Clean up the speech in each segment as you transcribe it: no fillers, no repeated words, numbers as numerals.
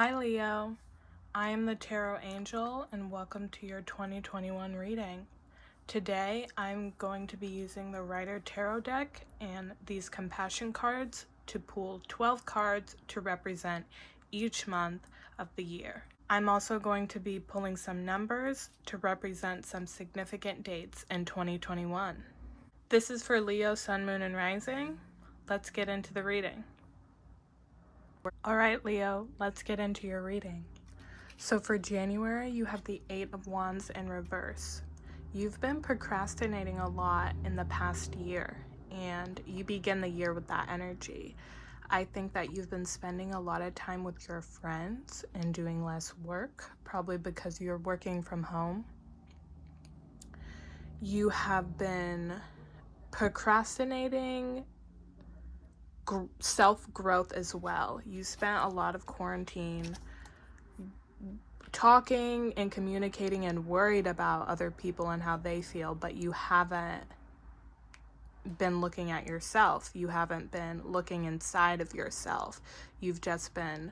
Hi Leo, I am the Tarot Angel and welcome to your 2021 reading. Today I'm going to be using the Rider Tarot deck and these compassion cards to pull 12 cards to represent each month of the year. I'm also going to be pulling some numbers to represent some significant dates in 2021. This is for Leo, Sun, Moon, and Rising. Let's get into the reading. Alright Leo, let's get into your reading. So for January, you have the Eight of Wands in reverse. You've been procrastinating a lot in the past year, and you begin the year with that energy. I think that you've been spending a lot of time with your friends and doing less work, probably because you're working from home. You have been procrastinating self-growth as well. You spent a lot of quarantine talking and communicating and worried about other people and how they feel, but you haven't been looking at yourself. You haven't been looking inside of yourself. You've just been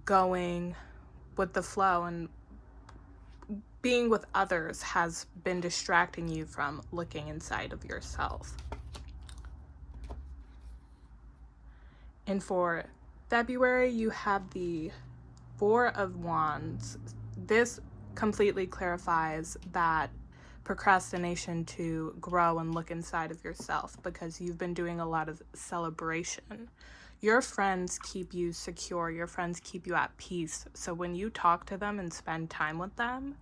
going with the flow, and being with others has been distracting you from looking inside of yourself. And for February, you have the Four of Wands. This completely clarifies that procrastination to grow and look inside of yourself, because you've been doing a lot of celebration. Your friends keep you secure. Your friends keep you at peace. So when you talk to them and spend time with them,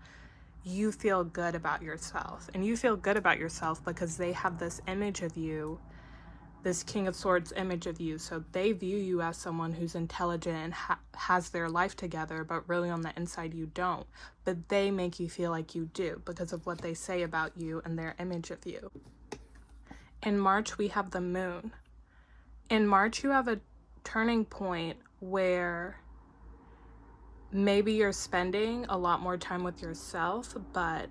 you feel good about yourself. And you feel good about yourself because they have this image of you, this King of Swords image of you. So they view you as someone who's intelligent and has their life together, but really on the inside you don't. But they make you feel like you do because of what they say about you and their image of you. In March, we have the Moon. In March, you have a turning point where maybe you're spending a lot more time with yourself, but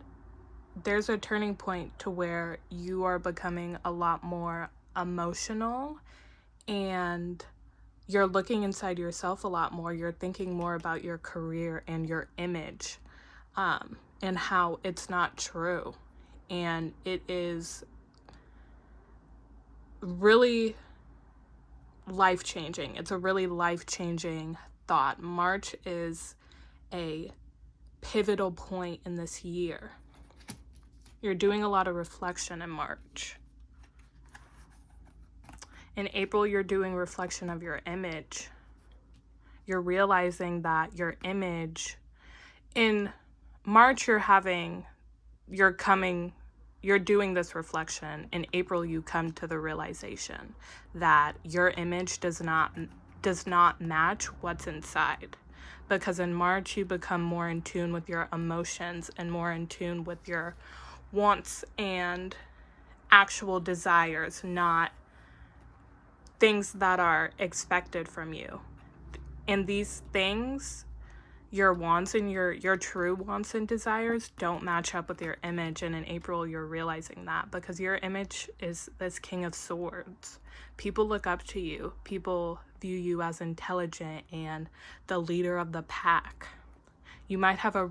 there's a turning point to where you are becoming a lot more emotional and you're looking inside yourself a lot more. You're thinking more about your career and your image, and how it's not true. And it is really life-changing. It's a really life-changing thought. March is a pivotal point in this year. You're doing a lot of reflection in March. In April, you're doing reflection of your image. You're realizing that your image, in March, you're doing this reflection. In April, you come to the realization that your image does not match what's inside. Because in March, you become more in tune with your emotions and more in tune with your wants and actual desires, not things that are expected from you. And these things, your wants and your true wants and desires don't match up with your image. And in April, you're realizing that because your image is this King of Swords. People look up to you. People view you as intelligent and the leader of the pack. You might have a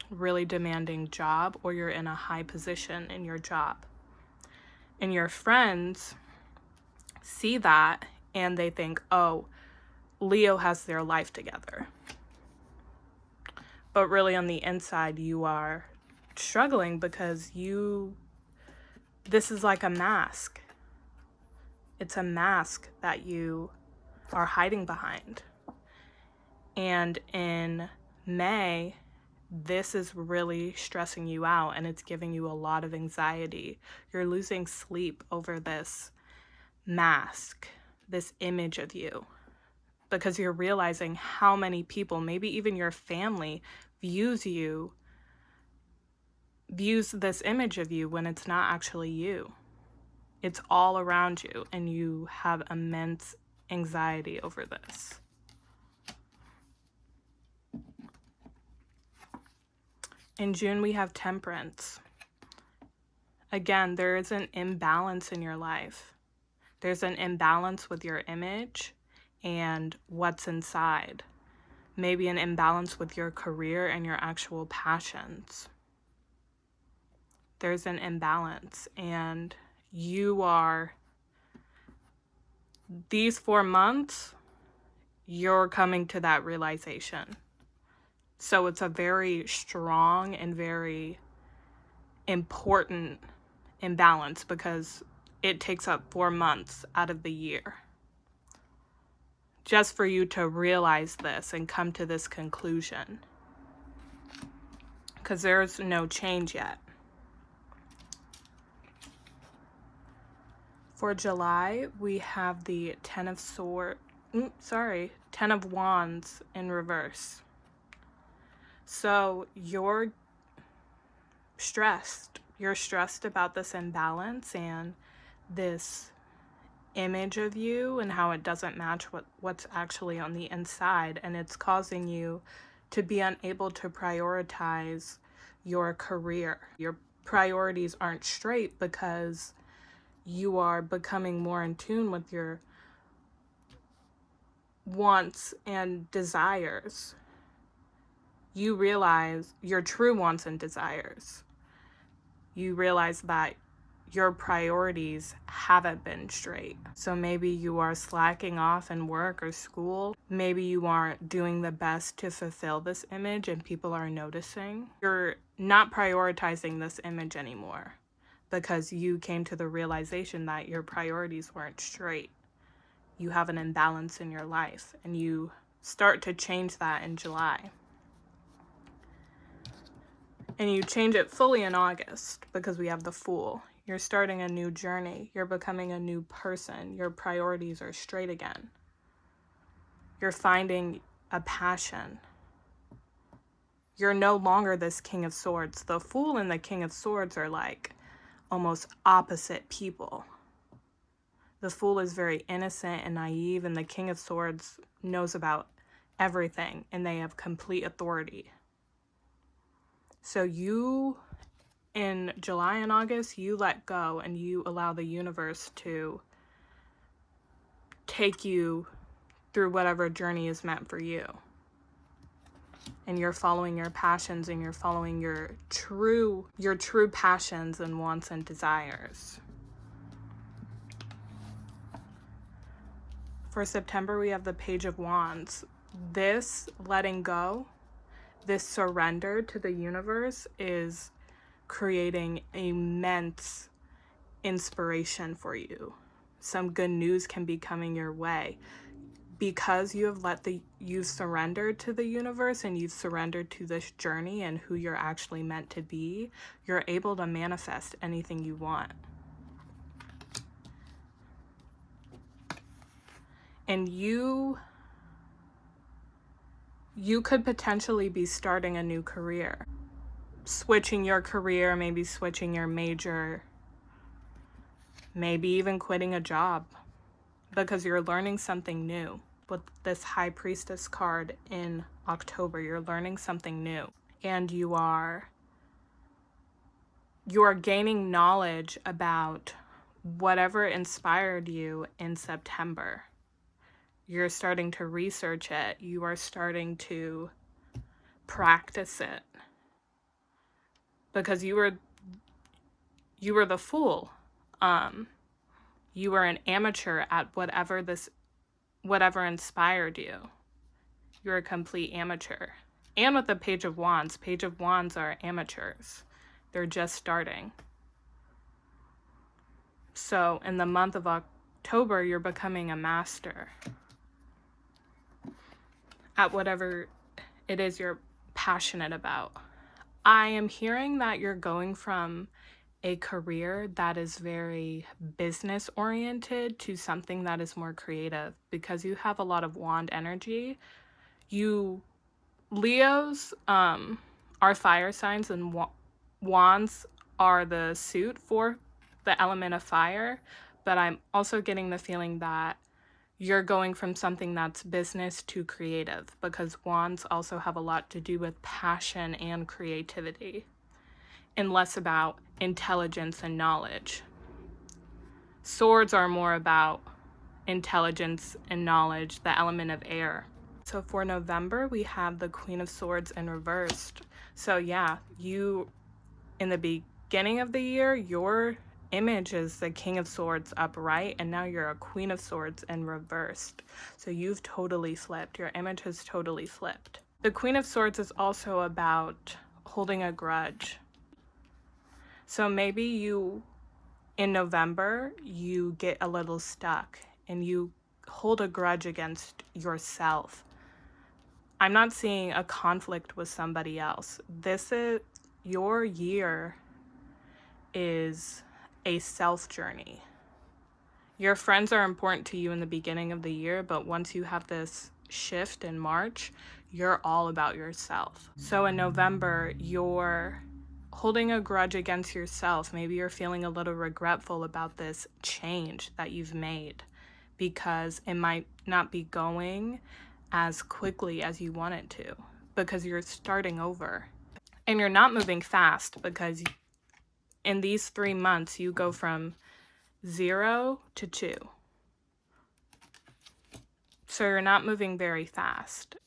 really demanding job, or you're in a high position in your job. And your friends see that and they think, oh, Leo has their life together. But really on the inside, you are struggling because this is like a mask. It's a mask that you are hiding behind. And in May, this is really stressing you out and it's giving you a lot of anxiety. You're losing sleep over this mask, this image of you, because you're realizing how many people, maybe even your family, views this image of you when it's not actually you. It's all around you, and you have immense anxiety over this. In June, we have Temperance. Again, there is an imbalance in your life. There's an imbalance with your image and what's inside. maybe an imbalance with your career and your actual passions. There's an imbalance, and these 4 months, you're coming to that realization. So it's a very strong and very important imbalance because it takes up 4 months out of the year. Just for you to realize this and come to this conclusion. Because there's no change yet. For July, we have the Ten of Wands in reverse. So you're stressed. You're stressed about this imbalance and this image of you and how it doesn't match what's actually on the inside, and it's causing you to be unable to prioritize your career. Your priorities aren't straight because you are becoming more in tune with your wants and desires. You realize your true wants and desires. You realize that your priorities haven't been straight. So maybe you are slacking off in work or school. Maybe you aren't doing the best to fulfill this image and people are noticing. You're not prioritizing this image anymore because you came to the realization that your priorities weren't straight. You have an imbalance in your life, and you start to change that in July. And you change it fully in August because we have the Fool. You're starting a new journey. You're becoming a new person. Your priorities are straight again. You're finding a passion. You're no longer this King of Swords. The Fool and the King of Swords are like almost opposite people. The Fool is very innocent and naive, and the King of Swords knows about everything, and they have complete authority. So you, in July and August, you let go and you allow the universe to take you through whatever journey is meant for you. And you're following your passions, and you're following your true passions and wants and desires. For September, we have the Page of Wands. This letting go, this surrender to the universe is creating immense inspiration for you. Some good news can be coming your way. Because you have you've surrendered to the universe and you've surrendered to this journey and who you're actually meant to be, you're able to manifest anything you want. And you could potentially be starting a new career. Switching your career, maybe switching your major, maybe even quitting a job because you're learning something new. With this High Priestess card in October, you're learning something new, and you are gaining knowledge about whatever inspired you in September. You're starting to research it. You are starting to practice it because you were the Fool. You were an amateur at whatever inspired you. You're a complete amateur. And with the Page of Wands are amateurs. They're just starting. So in the month of October, you're becoming a master at whatever it is you're passionate about. I am hearing that you're going from a career that is very business oriented to something that is more creative because you have a lot of wand energy. Leos are fire signs, and wands are the suit for the element of fire, but I'm also getting the feeling that you're going from something that's business to creative because wands also have a lot to do with passion and creativity and less about intelligence and knowledge. Swords are more about intelligence and knowledge, the element of air. So for November, we have the Queen of Swords in reversed. So yeah, you, in the beginning of the year, your image is the King of Swords upright, and now you're a Queen of Swords in reversed. So you've totally flipped. Your image has totally flipped. The Queen of Swords is also about holding a grudge. So maybe you, in November, you get a little stuck and you hold a grudge against yourself. I'm not seeing a conflict with somebody else. This is your year is a self journey. Your friends are important to you in the beginning of the year, but once you have this shift in March, you're all about yourself. So in November, you're holding a grudge against yourself. Maybe you're feeling a little regretful about this change that you've made because it might not be going as quickly as you want it to because you're starting over. And you're not moving fast because in these 3 months, you go from 0 to 2. So you're not moving very fast.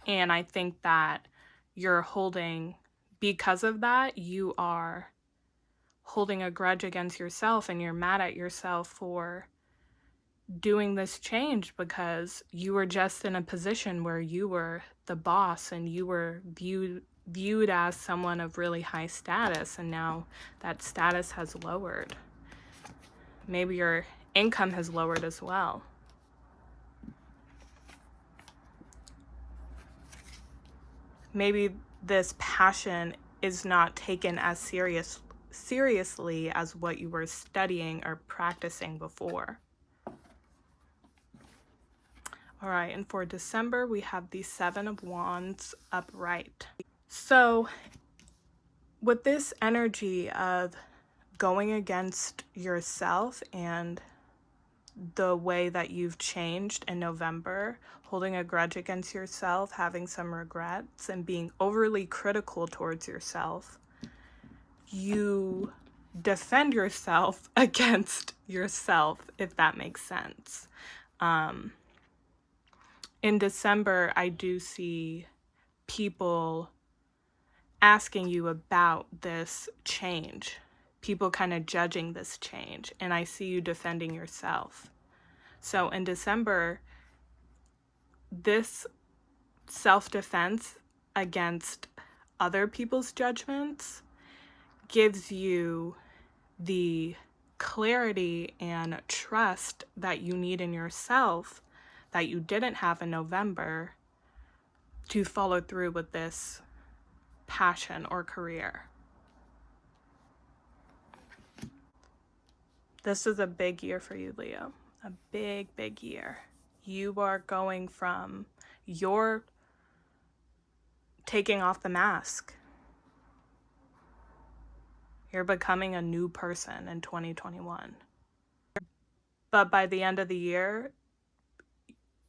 And I think that you're holding, because of that, you are holding a grudge against yourself and you're mad at yourself for doing this change because you were just in a position where you were the boss and you were viewed as someone of really high status, and now that status has lowered. Maybe your income has lowered as well. Maybe this passion is not taken as seriously as what you were studying or practicing before. All right, and for December, we have the Seven of Wands upright. So with this energy of going against yourself and the way that you've changed in November, holding a grudge against yourself, having some regrets, and being overly critical towards yourself, you defend yourself against yourself, if that makes sense. In December, I do see people asking you about this change, people kind of judging this change, and I see you defending yourself. So in December, this self-defense against other people's judgments gives you the clarity and trust that you need in yourself that you didn't have in November to follow through with this passion or career. This is a big year for you, Leo. A big, big year. You are going from you're taking off the mask. You're becoming a new person in 2021. But by the end of the year,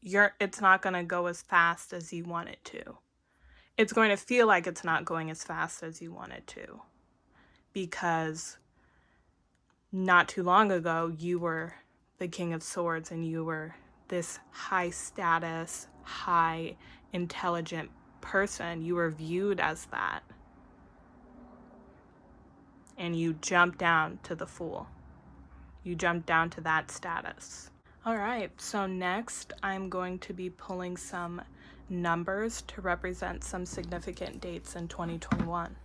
it's not going to go as fast as you want it to. It's going to feel like it's not going as fast as you want it to. Because not too long ago, you were the King of Swords and you were this high status, high intelligent person. You were viewed as that. And you jumped down to the Fool. You jumped down to that status. All right, so next I'm going to be pulling some numbers to represent some significant dates in 2021.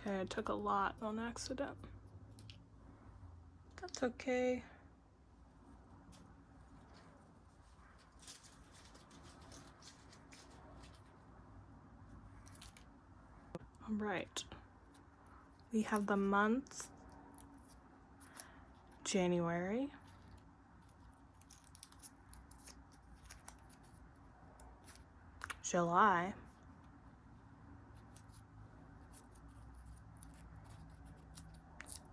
Okay, I took a lot on accident. That's okay. All right. We have the months January, July,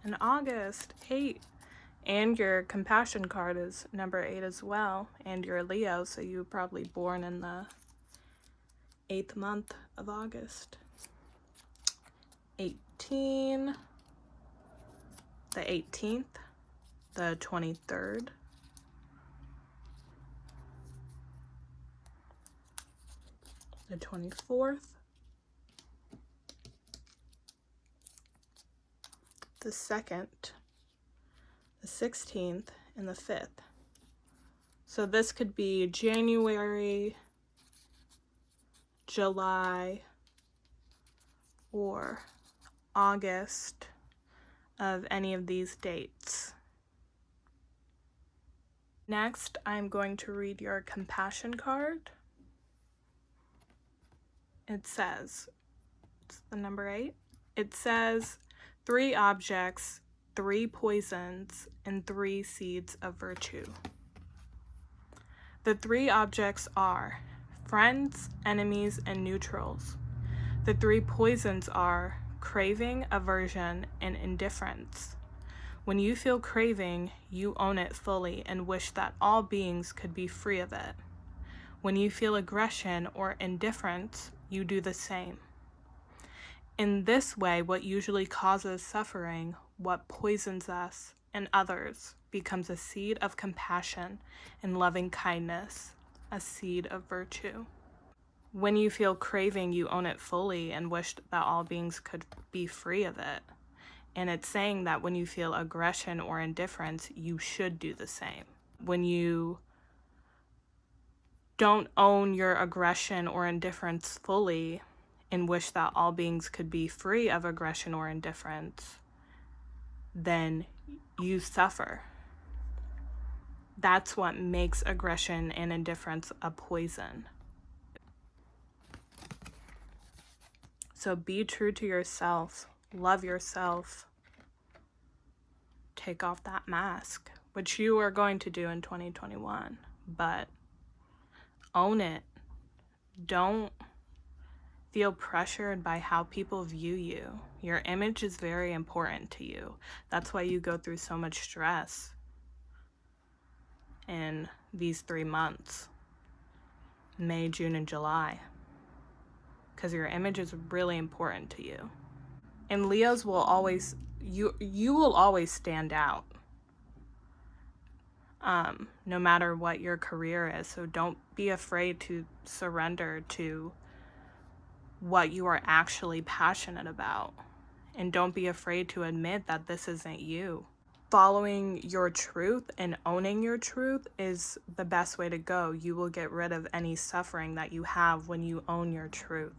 and August, 8. And your compassion card is number 8 as well. And you're a Leo, so you were probably born in the 8th month of August. 8. 14, the 18th, the 23rd, the 24th, the 2nd, the 16th, and the 5th. So this could be January, July, or August of any of these dates. Next, I'm going to read your compassion card. It says, it's the number 8. It says 3 objects, 3 poisons, and 3 seeds of virtue. The 3 objects are friends, enemies, and neutrals. The 3 poisons are craving, aversion, and indifference. When you feel craving, you own it fully and wish that all beings could be free of it. When you feel aggression or indifference, you do the same. In this way, what usually causes suffering, what poisons us and others, becomes a seed of compassion and loving kindness, a seed of virtue. When you feel craving, you own it fully and wish that all beings could be free of it. And it's saying that when you feel aggression or indifference, you should do the same. When you don't own your aggression or indifference fully and wish that all beings could be free of aggression or indifference, then you suffer. That's what makes aggression and indifference a poison. So be true to yourself, love yourself, take off that mask, which you are going to do in 2021, but own it. Don't feel pressured by how people view you. Your image is very important to you. That's why you go through so much stress in these 3 months, May, June, and July, because your image is really important to you. And Leos will always, you will always stand out, no matter what your career is. So don't be afraid to surrender to what you are actually passionate about. And don't be afraid to admit that this isn't you. Following your truth and owning your truth is the best way to go. You will get rid of any suffering that you have when you own your truth.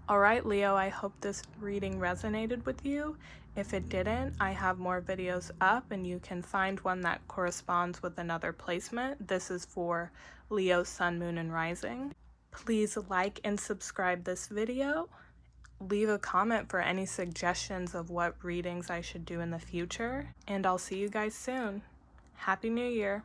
All right, Leo, I hope this reading resonated with you. If it didn't, I have more videos up and you can find one that corresponds with another placement. This is for Leo, Sun, Moon, and Rising. Please like and subscribe this video. Leave a comment for any suggestions of what readings I should do in the future. And I'll see you guys soon. Happy New Year.